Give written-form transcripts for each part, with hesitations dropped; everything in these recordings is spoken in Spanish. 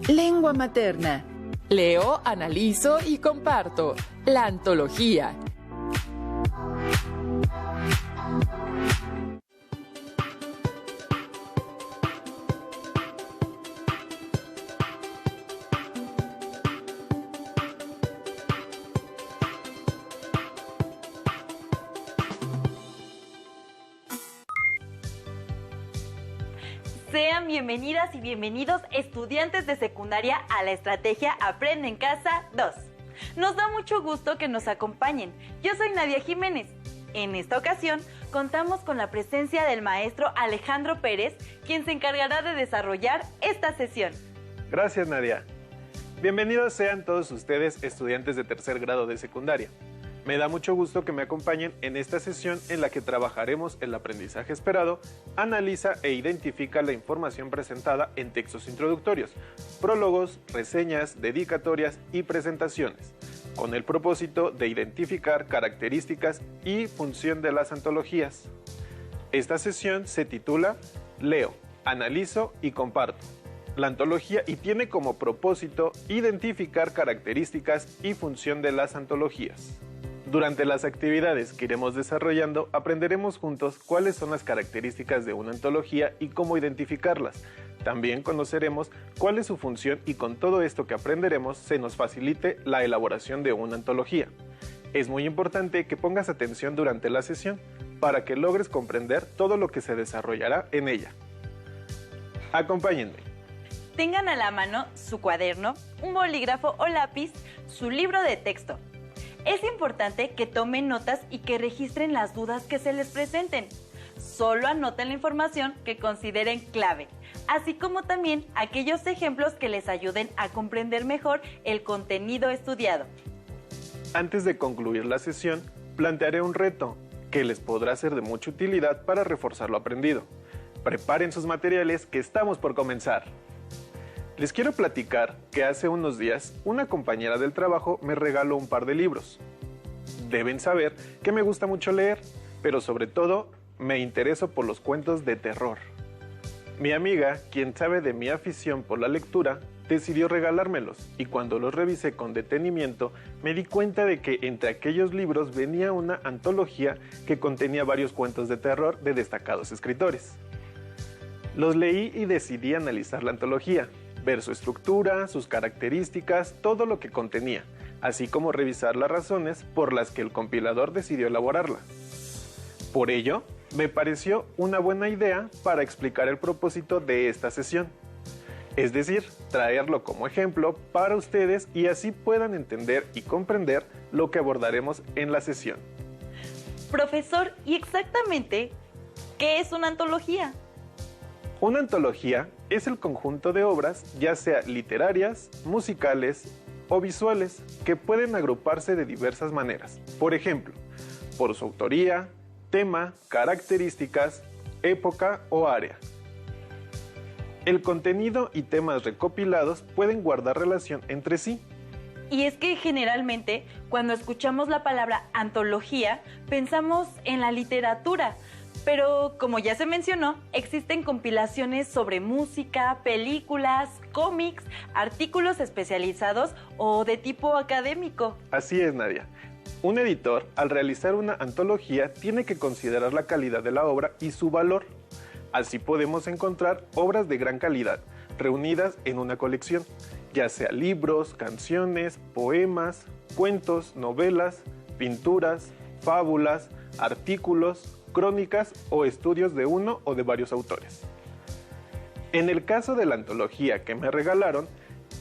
Lengua materna. Leo, analizo y comparto. La antología. Sean bienvenidas y bienvenidos estudiantes de secundaria a la estrategia Aprende en Casa 2. Nos da mucho gusto que nos acompañen. Yo soy Nadia Jiménez. En esta ocasión contamos con la presencia del maestro Alejandro Pérez, quien se encargará de desarrollar esta sesión. Gracias, Nadia. Bienvenidos sean todos ustedes, estudiantes de tercer grado de secundaria. Me da mucho gusto que me acompañen en esta sesión en la que trabajaremos el aprendizaje esperado, analiza e identifica la información presentada en textos introductorios, prólogos, reseñas, dedicatorias y presentaciones, con el propósito de identificar características y función de las antologías. Esta sesión se titula Leo, analizo y comparto. La antología y tiene como propósito identificar características y función de las antologías. Durante las actividades que iremos desarrollando, aprenderemos juntos cuáles son las características de una antología y cómo identificarlas. También conoceremos cuál es su función y con todo esto que aprenderemos se nos facilite la elaboración de una antología. Es muy importante que pongas atención durante la sesión para que logres comprender todo lo que se desarrollará en ella. Acompáñenme. Tengan a la mano su cuaderno, un bolígrafo o lápiz, su libro de texto. Es importante que tomen notas y que registren las dudas que se les presenten. Solo anoten la información que consideren clave, así como también aquellos ejemplos que les ayuden a comprender mejor el contenido estudiado. Antes de concluir la sesión, plantearé un reto que les podrá ser de mucha utilidad para reforzar lo aprendido. Preparen sus materiales que estamos por comenzar. Les quiero platicar que hace unos días una compañera del trabajo me regaló un par de libros. Deben saber que me gusta mucho leer, pero sobre todo me intereso por los cuentos de terror. Mi amiga, quien sabe de mi afición por la lectura, decidió regalármelos y cuando los revisé con detenimiento me di cuenta de que entre aquellos libros venía una antología que contenía varios cuentos de terror de destacados escritores. Los leí y decidí analizar la antología, ver su estructura, sus características, todo lo que contenía, así como revisar las razones por las que el compilador decidió elaborarla. Por ello, me pareció una buena idea para explicar el propósito de esta sesión. Es decir, traerlo como ejemplo para ustedes y así puedan entender y comprender lo que abordaremos en la sesión. Profesor, ¿y exactamente qué es una antología? Una antología es el conjunto de obras, ya sea literarias, musicales o visuales, que pueden agruparse de diversas maneras. Por ejemplo, por su autoría, tema, características, época o área. El contenido y temas recopilados pueden guardar relación entre sí. Y es que generalmente, cuando escuchamos la palabra antología, pensamos en la literatura. Pero, como ya se mencionó, existen compilaciones sobre música, películas, cómics, artículos especializados o de tipo académico. Así es, Nadia. Un editor, al realizar una antología, tiene que considerar la calidad de la obra y su valor. Así podemos encontrar obras de gran calidad, reunidas en una colección, ya sea libros, canciones, poemas, cuentos, novelas, pinturas, fábulas, artículos, crónicas o estudios de uno o de varios autores. En el caso de la antología que me regalaron,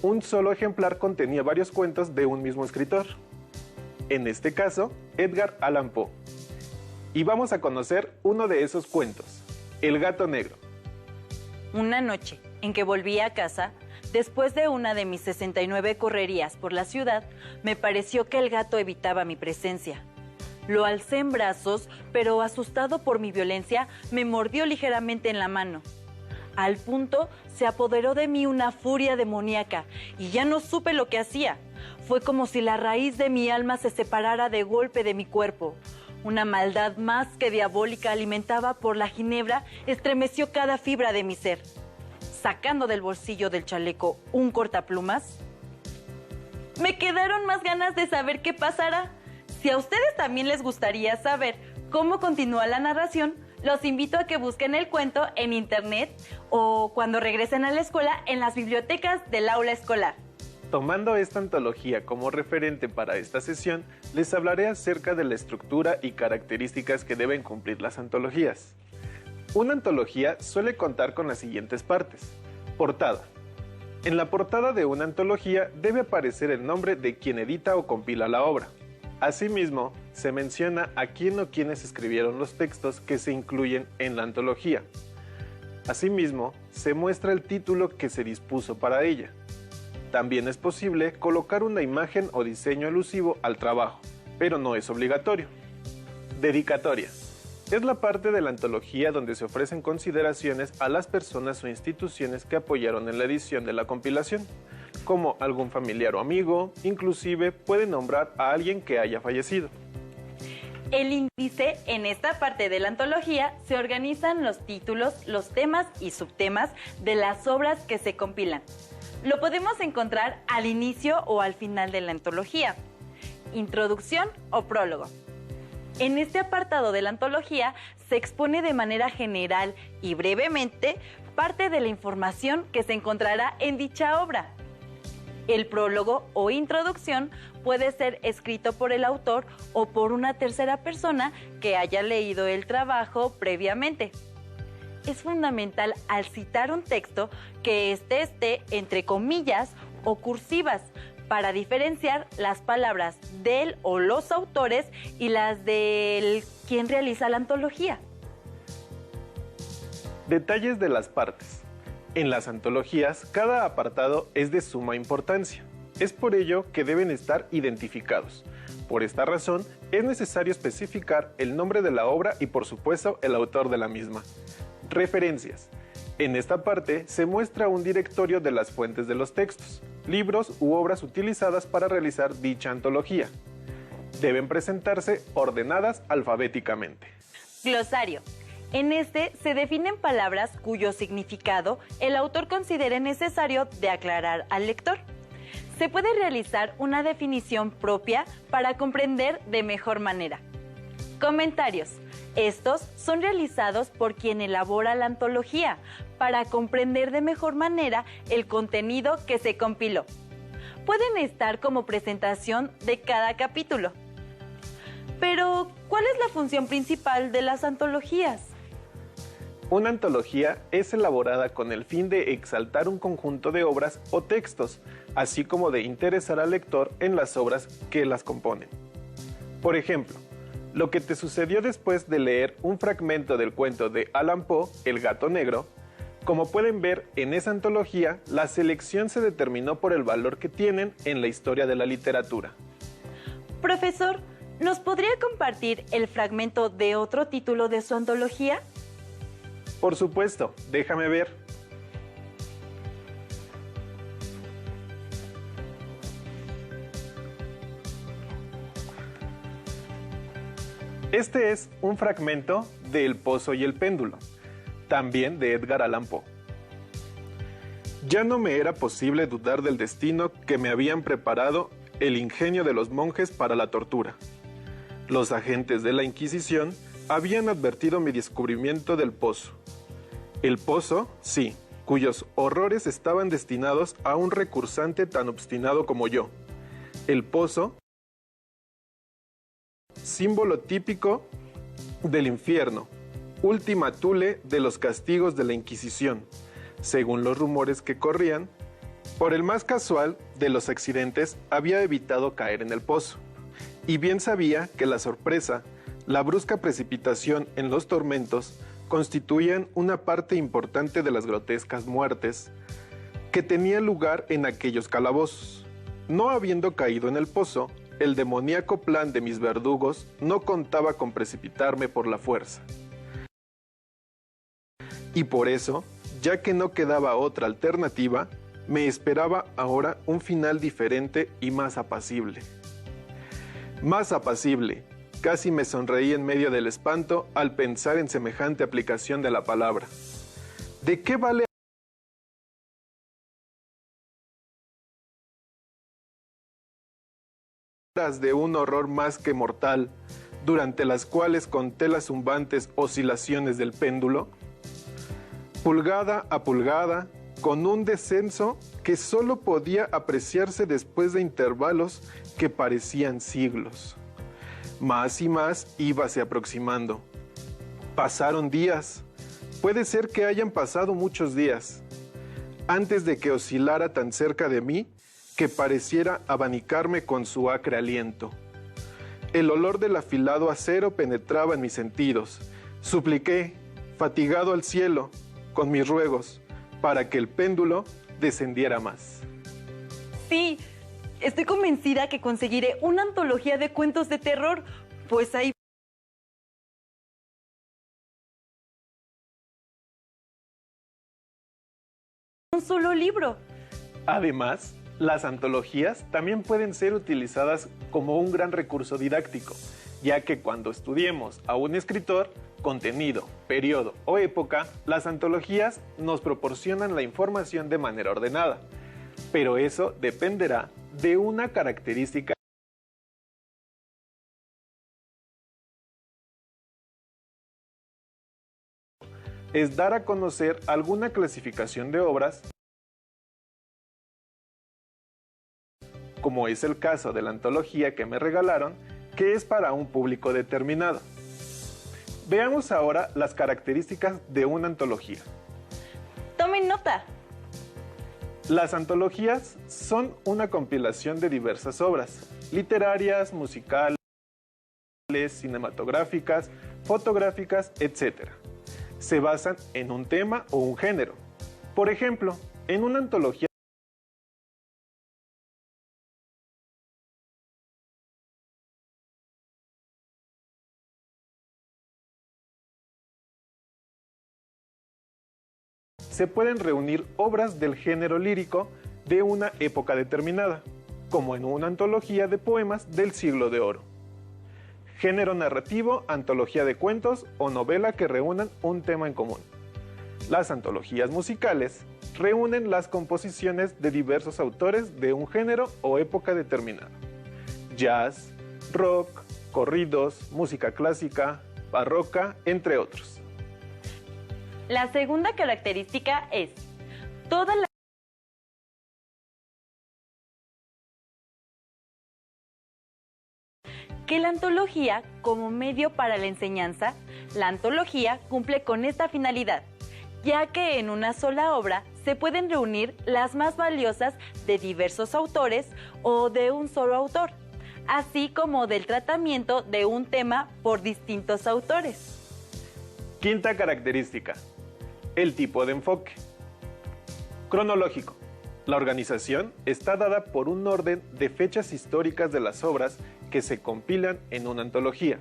un solo ejemplar contenía varios cuentos de un mismo escritor. En este caso, Edgar Allan Poe. Y vamos a conocer uno de esos cuentos, El gato negro. Una noche en que volví a casa, después de una de mis 69 correrías por la ciudad, me pareció que el gato evitaba mi presencia. Lo alcé en brazos, pero asustado por mi violencia, me mordió ligeramente en la mano. Al punto, se apoderó de mí una furia demoníaca y ya no supe lo que hacía. Fue como si la raíz de mi alma se separara de golpe de mi cuerpo. Una maldad más que diabólica alimentada por la ginebra estremeció cada fibra de mi ser. sacando del bolsillo del chaleco un cortaplumas. Me quedaron más ganas de saber qué pasará. Si a ustedes también les gustaría saber cómo continúa la narración, los invito a que busquen el cuento en internet o cuando regresen a la escuela en las bibliotecas del aula escolar. Tomando esta antología como referente para esta sesión, les hablaré acerca de la estructura y características que deben cumplir las antologías. Una antología suele contar con las siguientes partes. Portada. En la portada de una antología debe aparecer el nombre de quien edita o compila la obra. Asimismo, se menciona a quién o quiénes escribieron los textos que se incluyen en la antología. Asimismo, se muestra el título que se dispuso para ella. También es posible colocar una imagen o diseño alusivo al trabajo, pero no es obligatorio. Dedicatoria. Es la parte de la antología donde se ofrecen consideraciones a las personas o instituciones que apoyaron en la edición de la compilación, como algún familiar o amigo, inclusive puede nombrar a alguien que haya fallecido. El índice, en esta parte de la antología, se organizan los títulos, los temas y subtemas de las obras que se compilan. Lo podemos encontrar al inicio o al final de la antología. Introducción o prólogo. En este apartado de la antología se expone de manera general y brevemente parte de la información que se encontrará en dicha obra. El prólogo o introducción puede ser escrito por el autor o por una tercera persona que haya leído el trabajo previamente. Es fundamental al citar un texto que esté entre comillas o cursivas para diferenciar las palabras del o los autores y las del quien realiza la antología. Detalles de las partes. En las antologías, cada apartado es de suma importancia. Es por ello que deben estar identificados. Por esta razón, es necesario especificar el nombre de la obra y, por supuesto, el autor de la misma. Referencias. En esta parte se muestra un directorio de las fuentes de los textos, libros u obras utilizadas para realizar dicha antología. Deben presentarse ordenadas alfabéticamente. Glosario. En este se definen palabras cuyo significado el autor considere necesario de aclarar al lector. Se puede realizar una definición propia para comprender de mejor manera. Comentarios. Estos son realizados por quien elabora la antología para comprender de mejor manera el contenido que se compiló. Pueden estar como presentación de cada capítulo. Pero, ¿cuál es la función principal de las antologías? Una antología es elaborada con el fin de exaltar un conjunto de obras o textos, así como de interesar al lector en las obras que las componen. Por ejemplo, lo que te sucedió después de leer un fragmento del cuento de Allan Poe, El gato negro. Como pueden ver, en esa antología, la selección se determinó por el valor que tienen en la historia de la literatura. Profesor, ¿nos podría compartir el fragmento de otro título de su antología? Por supuesto, déjame ver. Este es un fragmento de El pozo y el péndulo, también de Edgar Allan Poe. Ya no me era posible dudar del destino que me habían preparado el ingenio de los monjes para la tortura. Los agentes de la Inquisición habían advertido mi descubrimiento del pozo. El pozo, sí, cuyos horrores estaban destinados a un recursante tan obstinado como yo. El pozo, símbolo típico del infierno, última thule de los castigos de la Inquisición, según los rumores que corrían. Por el más casual de los accidentes había evitado caer en el pozo, y bien sabía que la sorpresa, la brusca precipitación en los tormentos constituían una parte importante de las grotescas muertes que tenían lugar en aquellos calabozos. No habiendo caído en el pozo, el demoníaco plan de mis verdugos no contaba con precipitarme por la fuerza. Y por eso, ya que no quedaba otra alternativa, me esperaba ahora un final diferente y más apacible. Más apacible. Casi me sonreí en medio del espanto al pensar en semejante aplicación de la palabra. ¿De qué vale de un horror más que mortal, durante las cuales conté las zumbantes oscilaciones del péndulo, pulgada a pulgada, con un descenso que solo podía apreciarse después de intervalos que parecían siglos. Más y más íbase aproximando. Pasaron días, puede ser que hayan pasado muchos días, antes de que oscilara tan cerca de mí que pareciera abanicarme con su acre aliento. El olor del afilado acero penetraba en mis sentidos. Supliqué, fatigado al cielo, con mis ruegos, para que el péndulo descendiera más. Sí, estoy convencida que conseguiré una antología de cuentos de terror, pues hay un solo libro. Además, las antologías también pueden ser utilizadas como un gran recurso didáctico, ya que cuando estudiemos a un escritor, contenido, periodo o época, las antologías nos proporcionan la información de manera ordenada, pero eso dependerá de una característica es dar a conocer alguna clasificación de obras, como es el caso de la antología que me regalaron, que es para un público determinado. Veamos ahora las características de una antología. Tomen nota. Las antologías son una compilación de diversas obras, literarias, musicales, cinematográficas, fotográficas, etc. Se basan en un tema o un género. Por ejemplo, en una antología se pueden reunir obras del género lírico de una época determinada, como en una antología de poemas del Siglo de Oro. Género narrativo, antología de cuentos o novela que reúnan un tema en común. Las antologías musicales reúnen las composiciones de diversos autores de un género o época determinada. Jazz, rock, corridos, música clásica, barroca, entre otros. La segunda característica es toda la que la antología, como medio para la enseñanza, la antología cumple con esta finalidad, ya que en una sola obra se pueden reunir las más valiosas de diversos autores o de un solo autor, así como del tratamiento de un tema por distintos autores. Quinta característica: el tipo de enfoque. Cronológico. La organización está dada por un orden de fechas históricas de las obras que se compilan en una antología.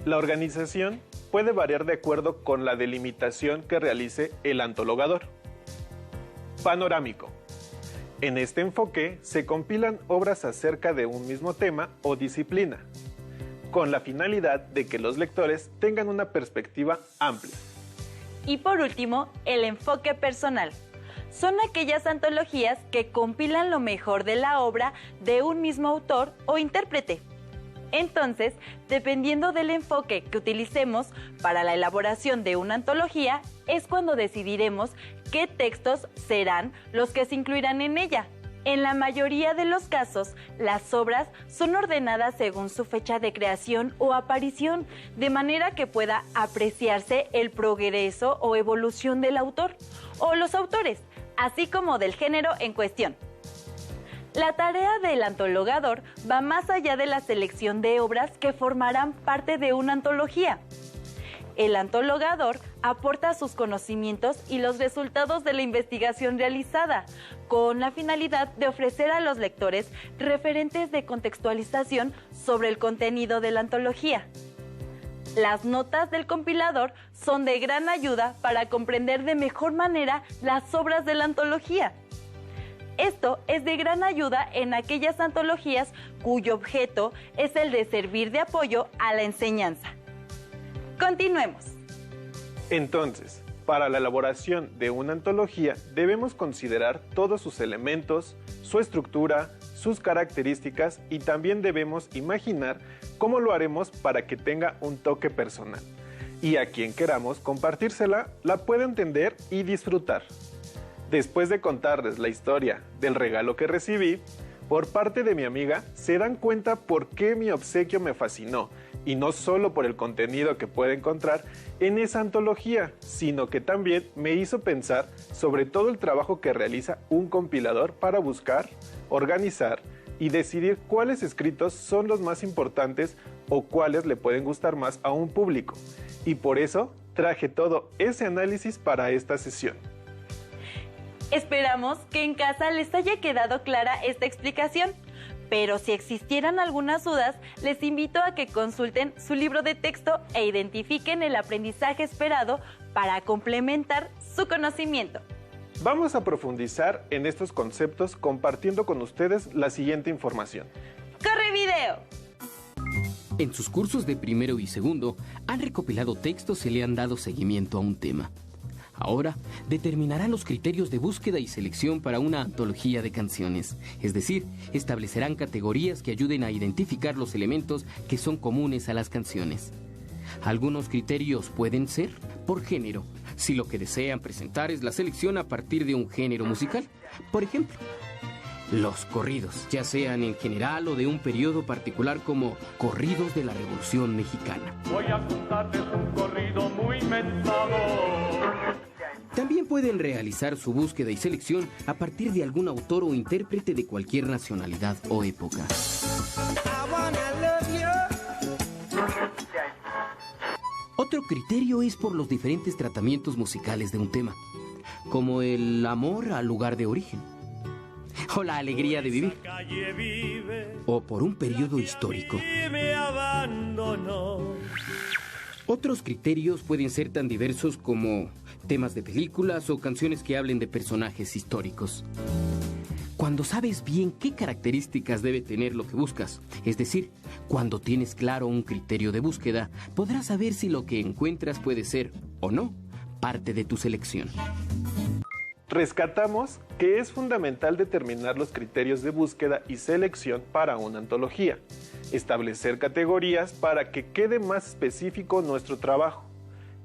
La organización puede variar de acuerdo con la delimitación que realice el antologador. Panorámico. En este enfoque se compilan obras acerca de un mismo tema o disciplina, con la finalidad de que los lectores tengan una perspectiva amplia. Y por último, el enfoque personal. Son aquellas antologías que compilan lo mejor de la obra de un mismo autor o intérprete. Entonces, dependiendo del enfoque que utilicemos para la elaboración de una antología, es cuando decidiremos qué textos serán los que se incluirán en ella. En la mayoría de los casos, las obras son ordenadas según su fecha de creación o aparición, de manera que pueda apreciarse el progreso o evolución del autor o los autores, así como del género en cuestión. La tarea del antologador va más allá de la selección de obras que formarán parte de una antología. El antologador aporta sus conocimientos y los resultados de la investigación realizada, con la finalidad de ofrecer a los lectores referentes de contextualización sobre el contenido de la antología. Las notas del compilador son de gran ayuda para comprender de mejor manera las obras de la antología. Esto es de gran ayuda en aquellas antologías cuyo objeto es el de servir de apoyo a la enseñanza. Continuemos. Entonces, Para la elaboración de una antología debemos considerar todos sus elementos, su estructura, sus características y también debemos imaginar cómo lo haremos para que tenga un toque personal. Y a quien queramos compartírsela, la pueda entender y disfrutar. Después de contarles la historia del regalo que recibí, por parte de mi amiga, se dan cuenta por qué mi obsequio me fascinó, y no solo por el contenido que puede encontrar en esa antología, sino que también me hizo pensar sobre todo el trabajo que realiza un compilador para buscar, organizar y decidir cuáles escritos son los más importantes o cuáles le pueden gustar más a un público. Y por eso traje todo ese análisis para esta sesión. Esperamos que en casa les haya quedado clara esta explicación, pero si existieran algunas dudas, les invito a que consulten su libro de texto e identifiquen el aprendizaje esperado para complementar su conocimiento. Vamos a profundizar en estos conceptos compartiendo con ustedes la siguiente información. ¡Corre video! En sus cursos de primero y segundo, han recopilado textos y le han dado seguimiento a un tema. Ahora determinarán los criterios de búsqueda y selección para una antología de canciones, es decir, establecerán categorías que ayuden a identificar los elementos que son comunes a las canciones. Algunos criterios pueden ser por género, si lo que desean presentar es la selección a partir de un género musical. Por ejemplo, los corridos, ya sean en general o de un periodo particular como corridos de la Revolución Mexicana. Voy a contarles un corrido muy mentado. También pueden realizar su búsqueda y selección a partir de algún autor o intérprete de cualquier nacionalidad o época. Otro criterio es por los diferentes tratamientos musicales de un tema, como el amor al lugar de origen, o la alegría de vivir, o por un periodo histórico. Otros criterios pueden ser tan diversos como temas de películas o canciones que hablen de personajes históricos. Cuando sabes bien qué características debe tener lo que buscas, es decir, cuando tienes claro un criterio de búsqueda, podrás saber si lo que encuentras puede ser, o no, parte de tu selección. Rescatamos que es fundamental determinar los criterios de búsqueda y selección para una antología, establecer categorías para que quede más específico nuestro trabajo.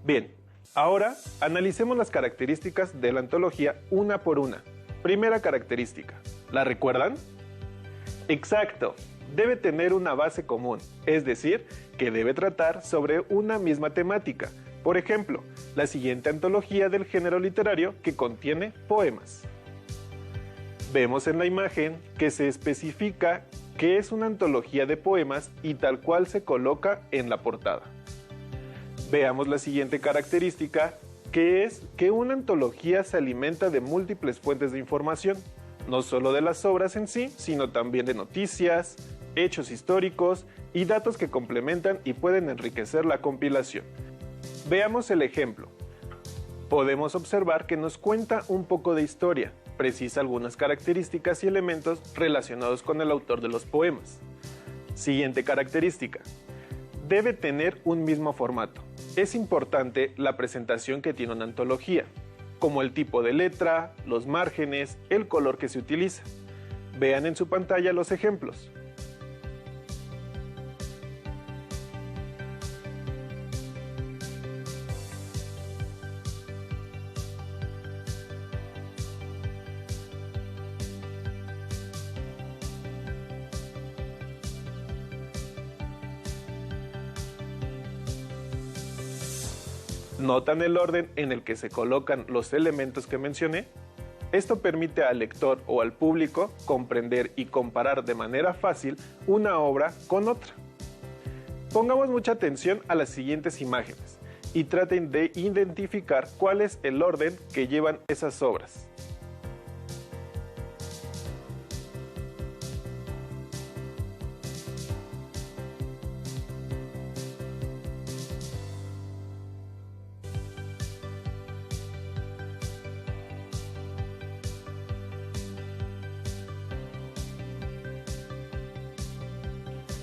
Bien, ahora analicemos las características de la antología una por una. Primera característica, ¿la recuerdan? Exacto, debe tener una base común, es decir, que debe tratar sobre una misma temática. Por ejemplo, la siguiente antología del género literario que contiene poemas. Vemos en la imagen que se especifica que es una antología de poemas y tal cual se coloca en la portada. Veamos la siguiente característica, que es que una antología se alimenta de múltiples fuentes de información, no solo de las obras en sí, sino también de noticias, hechos históricos y datos que complementan y pueden enriquecer la compilación. Veamos el ejemplo. Podemos observar que nos cuenta un poco de historia, precisa algunas características y elementos relacionados con el autor de los poemas. Siguiente característica. Debe tener un mismo formato. Es importante la presentación que tiene una antología, como el tipo de letra, los márgenes, el color que se utiliza. Vean en su pantalla los ejemplos. ¿Notan el orden en el que se colocan los elementos que mencioné? Esto permite al lector o al público comprender y comparar de manera fácil una obra con otra. Pongamos mucha atención a las siguientes imágenes y traten de identificar cuál es el orden que llevan esas obras.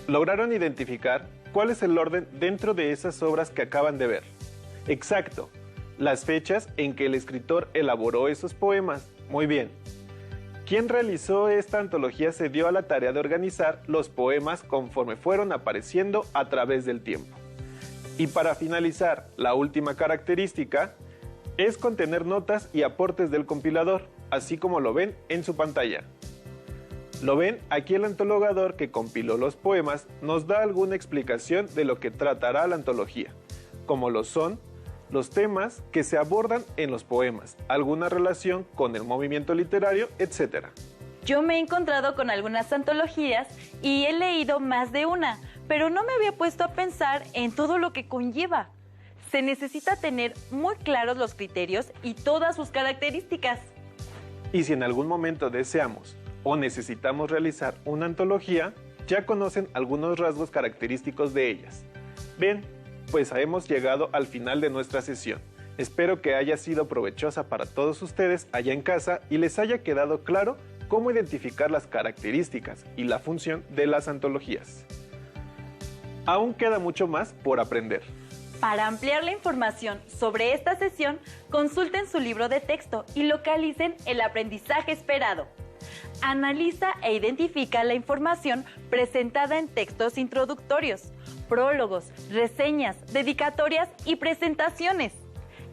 ¿Lograron identificar cuál es el orden dentro de esas obras que acaban de ver? Exacto, las fechas en que el escritor elaboró esos poemas. Muy bien. Quien realizó esta antología se dio a la tarea de organizar los poemas conforme fueron apareciendo a través del tiempo. Y para finalizar, la última característica es contener notas y aportes del compilador, así como lo ven en su pantalla. Lo ven, aquí el antologador que compiló los poemas nos da alguna explicación de lo que tratará la antología, como lo son los temas que se abordan en los poemas, alguna relación con el movimiento literario, etc. Yo me he encontrado con algunas antologías y he leído más de una, pero no me había puesto a pensar en todo lo que conlleva. Se necesita tener muy claros los criterios y todas sus características. Y si en algún momento deseamos o necesitamos realizar una antología, ya conocen algunos rasgos característicos de ellas. Bien, pues hemos llegado al final de nuestra sesión. Espero que haya sido provechosa para todos ustedes allá en casa y les haya quedado claro cómo identificar las características y la función de las antologías. Aún queda mucho más por aprender. Para ampliar la información sobre esta sesión, consulten su libro de texto y localicen el aprendizaje esperado. Analiza e identifica la información presentada en textos introductorios, prólogos, reseñas, dedicatorias y presentaciones.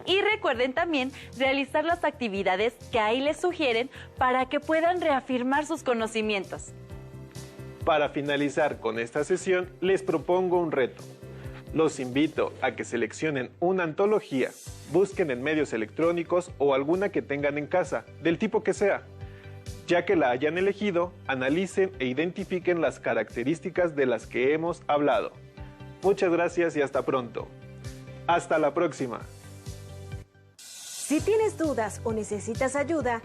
Y recuerden también realizar las actividades que ahí les sugieren para que puedan reafirmar sus conocimientos. Para finalizar con esta sesión, les propongo un reto. Los invito a que seleccionen una antología, busquen en medios electrónicos o alguna que tengan en casa, del tipo que sea. Ya que la hayan elegido, analicen e identifiquen las características de las que hemos hablado. Muchas gracias y hasta pronto. Hasta la próxima. Si tienes dudas o necesitas ayuda,